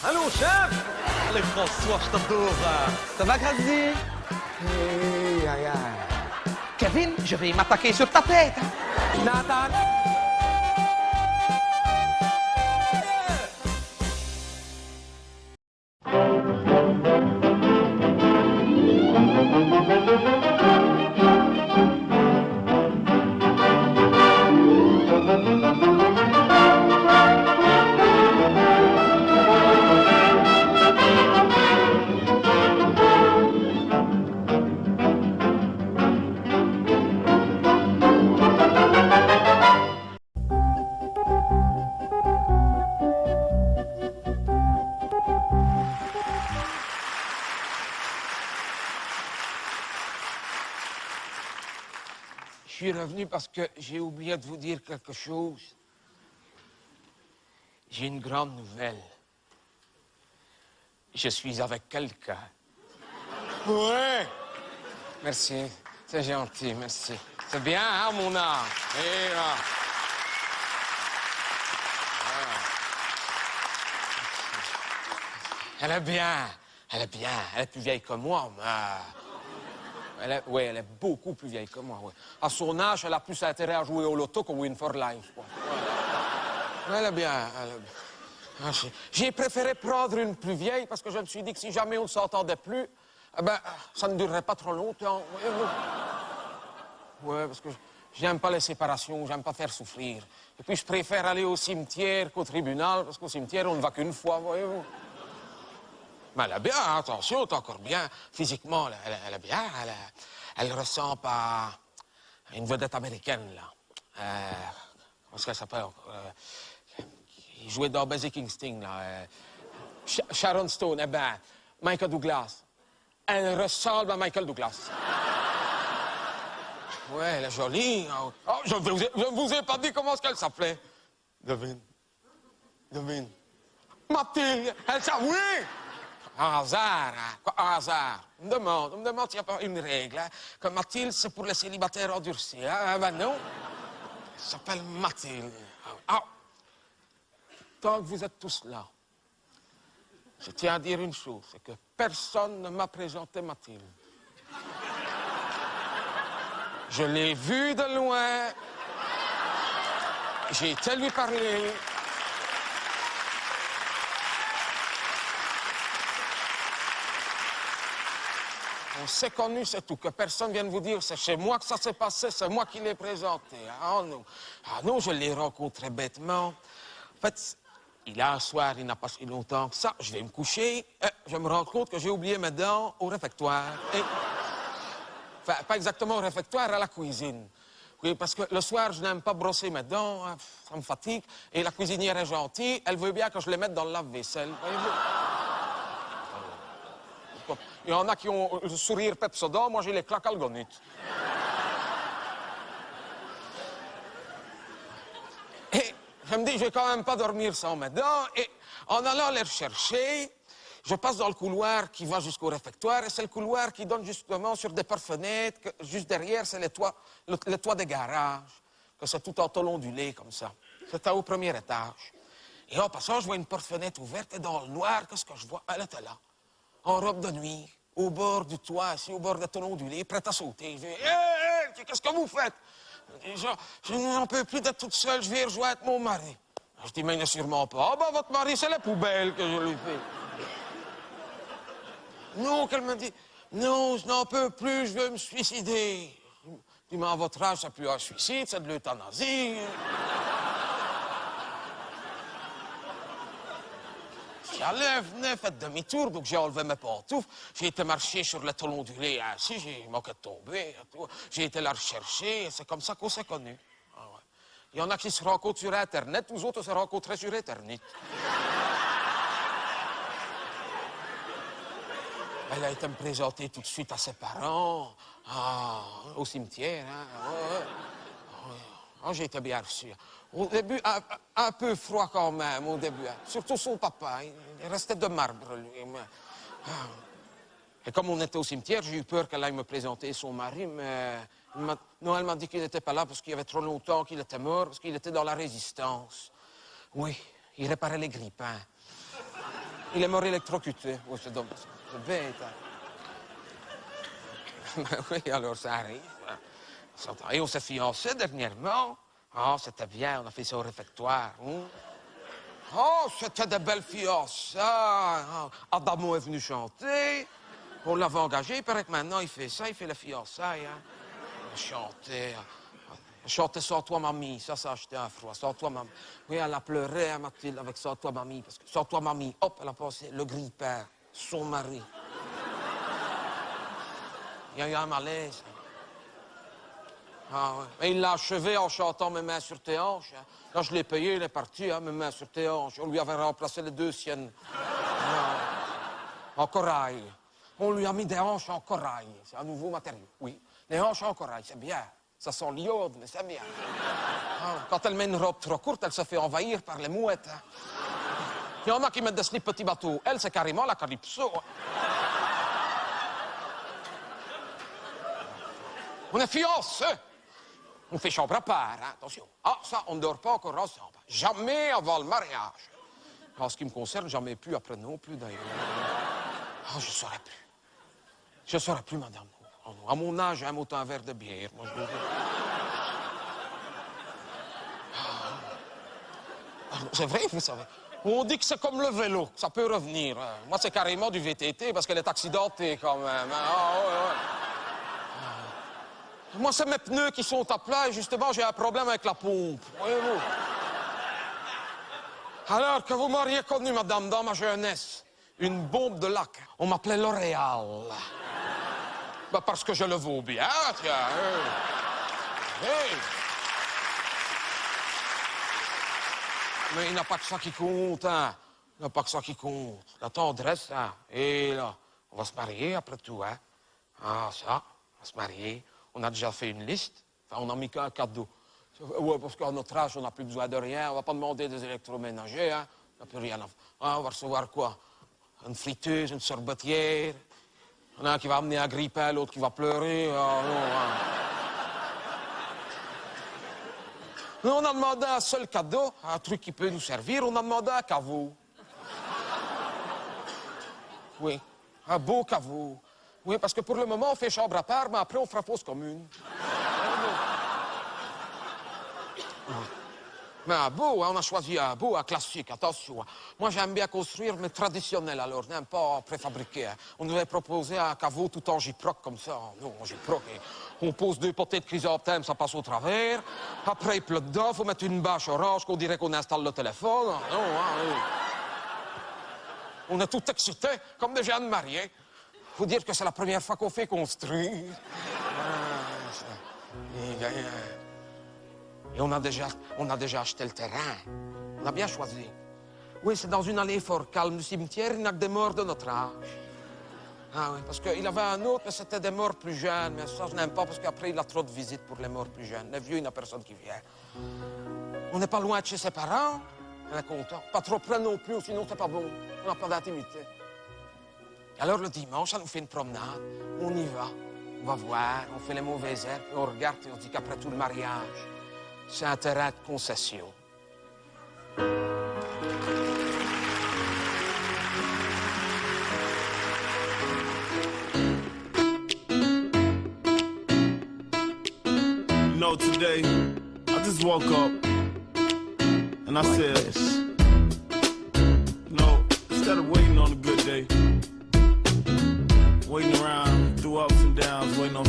Allô, chef! Allez, François, je t'adore. Ça va, Grazi? Aïe, aïe, aïe. Kevin, je vais m'attaquer sur ta tête. Nathan! Je suis revenu parce que j'ai oublié de vous dire quelque chose. J'ai une grande nouvelle. Je suis avec quelqu'un. Ouais. Merci. C'est gentil, merci. C'est bien, hein, mon âme? Et là. Elle est bien. Elle est bien. Elle est plus vieille que moi, mais... Oui, elle est beaucoup plus vieille que moi, oui. À son âge, elle a plus intérêt à jouer au loto qu'au Win for Life, quoi. Ouais. Elle est bien, elle est bien. J'ai préféré prendre une plus vieille parce que je me suis dit que si jamais on ne s'entendait plus, eh ben, ça ne durerait pas trop longtemps. Oui, parce que j'aime pas les séparations, j'aime pas faire souffrir. Et puis je préfère aller au cimetière qu'au tribunal, parce qu'au cimetière, on ne va qu'une fois, voyez-vous. Mais elle est bien, attention, t'es encore bien. Physiquement, elle est bien. Elle ressemble à une vedette américaine, là. Comment est-ce qu'elle s'appelle? Il jouait dans Basic Instinct, là. Sharon Stone, eh ben, Michael Douglas. Elle ressemble à Michael Douglas. Ouais, elle est jolie. Oh, je ne vous ai pas dit comment est-ce qu'elle s'appelait. Devine. Mathilde, elle s'appelle... Oui! Un hasard, hein? Quoi, un hasard? On me demande s'il n'y a pas une règle, hein? Que Mathilde, c'est pour les célibataires endurcis, hein? Ah ben non. Elle s'appelle Mathilde. Ah. Tant que vous êtes tous là, je tiens à dire une chose, c'est que personne ne m'a présenté Mathilde. Je l'ai vue de loin. J'ai été lui parler. On s'est connus, c'est tout. Que personne vienne vous dire, c'est chez moi que ça s'est passé, c'est moi qui l'ai présenté. Ah non, je l'ai rencontré bêtement. En fait, il y a un soir, il n'a pas si longtemps que ça, je vais me coucher, et je me rends compte que j'ai oublié mes dents au réfectoire. Et... Enfin, pas exactement au réfectoire, à la cuisine. Oui, parce que le soir, je n'aime pas brosser mes dents, hein, ça me fatigue. Et la cuisinière est gentille, elle veut bien que je les mette dans le lave-vaisselle. Voyez-vous? Il y en a qui ont le sourire Pepsodent, moi j'ai les claques algonites. Et je me dis, je vais quand même pas dormir sans mes dents. Et en allant les rechercher, je passe dans le couloir qui va jusqu'au réfectoire. Et c'est le couloir qui donne justement sur des portes-fenêtres. Juste derrière, c'est le toit des garages. Que c'est tout en tôle ondulé comme ça. C'était au premier étage. Et en passant, je vois une porte-fenêtre ouverte. Et dans le noir, qu'est-ce que je vois? Elle était là, en robe de nuit, au bord du toit, ici, au bord des tôles ondulées, prête à sauter. Je dis, hé, qu'est-ce que vous faites? Je n'en peux plus d'être toute seule, je vais rejoindre mon mari. Je dis, mais il n'est sûrement pas. Ah, ben, votre mari, c'est la poubelle que je lui fais. Non, qu'elle me dit, non, je n'en peux plus, je veux me suicider. Je dis, mais à votre âge, c'est plus un suicide, c'est de l'euthanasie. J'allais, venais, fait demi-tour, donc j'ai enlevé mes pantoufles. J'ai été marcher sur le tôle ondulé ainsi, j'ai manqué de tomber. J'ai été la rechercher, et c'est comme ça qu'on s'est connus. Ah ouais. Il y en a qui se rencontrent sur Internet, nous autres, on se rencontrait sur Internet. Elle a été me présenter tout de suite à ses parents, au cimetière. Hein. Oh, j'ai été bien reçu. Au début, un peu froid quand même, au début. Hein. Surtout son papa, il restait de marbre, lui. Et comme on était au cimetière, j'ai eu peur qu'elle aille me présenter son mari, mais... Non, elle m'a dit qu'il n'était pas là parce qu'il y avait trop longtemps qu'il était mort, parce qu'il était dans la résistance. Oui, il réparait les grippins. Il est mort électrocuté. Oh, c'est dommage. C'est bête. Hein. Oui, alors ça arrive. Et on s'est fiancés dernièrement. Oh, c'était bien, on a fait ça au réfectoire. Hein? Oh, c'était de belles fiançailles. Oh, Adamo est venu chanter. On l'avait engagé, il paraît que maintenant il fait ça, il fait les fiançailles. Hein? Elle chantait Sans toi, mamie. Ça a acheté un froid. Sans toi, mamie. Oui, elle a pleuré, hein, Mathilde, avec Sans toi, mamie. Parce que Sans toi, mamie, hop, elle a passé le grille-père, son mari. Il y a eu un malaise. Ah, ouais. Mais il l'a achevé en chantant Mes mains sur tes hanches. Hein. Quand je l'ai payé, il est parti, hein, Mes mains sur tes hanches. On lui avait remplacé les 2 siennes. En corail. On lui a mis des hanches en corail. C'est un nouveau matériau, oui. Les hanches en corail, c'est bien. Ça sent l'iode, mais c'est bien. Ah, quand elle met une robe trop courte, elle se fait envahir par les mouettes. Hein. Il y en a qui mettent des slips petits bateaux. Elle, c'est carrément la calypso. On est fiancés. On fait chambre à part, hein. Attention. Ah, ça, on ne dort pas encore ensemble. Jamais avant le mariage. En ce qui me concerne, jamais plus après non plus, d'ailleurs. Ah, je ne saurais plus. Je ne saurais plus, madame. À mon âge, j'aime autant un verre de bière. Moi, c'est vrai, vous savez. On dit que c'est comme le vélo, que ça peut revenir. Moi, c'est carrément du VTT parce qu'elle est accidentée quand même. Ah, ouais, ouais. Moi, c'est mes pneus qui sont à plat et justement, j'ai un problème avec la pompe. Voyez-vous. Alors que vous m'auriez connu, madame, dans ma jeunesse, une bombe de lac. On m'appelait L'Oréal. Ben, parce que je le vaux bien, tiens. Hey. Mais il n'y a pas que ça qui compte, hein. Il n'y a pas que ça qui compte. La tendresse, hein. Et là, on va se marier après tout, hein. Ah, ça, on va se marier. On a déjà fait une liste. Enfin, on n'a mis qu'un cadeau. Ouais, parce qu'à notre âge, on n'a plus besoin de rien. On ne va pas demander des électroménagers, hein. On n'a plus rien à faire. Ah, on va recevoir quoi? Une friteuse, une sorbetière. Il y en a un qui va amener un grille-pain, l'autre qui va pleurer. Ah, non, hein. Nous, on a demandé un seul cadeau, un truc qui peut nous servir. On a demandé un caveau. Oui, un beau caveau. Oui, parce que pour le moment, on fait chambre à part, mais après, on fera fosse commune. Mais un beau, hein, on a choisi un beau, un classique, attention. Moi, j'aime bien construire, mais traditionnel, alors, n'aime pas préfabriqué. Hein. On devait proposer un caveau tout en gyproc, comme ça. Non, en gyproc, on pose 2 potées de chrysanthème, ça passe au travers. Après, il pleut dedans, il faut mettre une bâche orange, qu'on dirait qu'on installe le téléphone. Non, hein, oui. On est tout excités, comme des jeunes mariés. Faut dire que c'est la première fois qu'on fait construire. Et on a déjà acheté le terrain. On a bien choisi. Oui, c'est dans une allée fort calme du cimetière. Il n'y a que des morts de notre âge. Ah oui, parce qu'il avait un autre, mais c'était des morts plus jeunes. Mais ça, je n'aime pas parce qu'après, il a trop de visites pour les morts plus jeunes. Les vieux, il n'y a personne qui vient. On n'est pas loin de chez ses parents. On est content. Pas trop près non plus, sinon c'est pas bon. On n'a pas d'intimité. Alors le dimanche, ça nous fait une promenade. On y va. On va voir, on fait les mauvaises herbes, on regarde et on dit qu'après tout le mariage, c'est un terrain de concession. You know, today, I just woke up and I said, you know, instead of waiting on a good day, waiting around through ups and downs, waiting on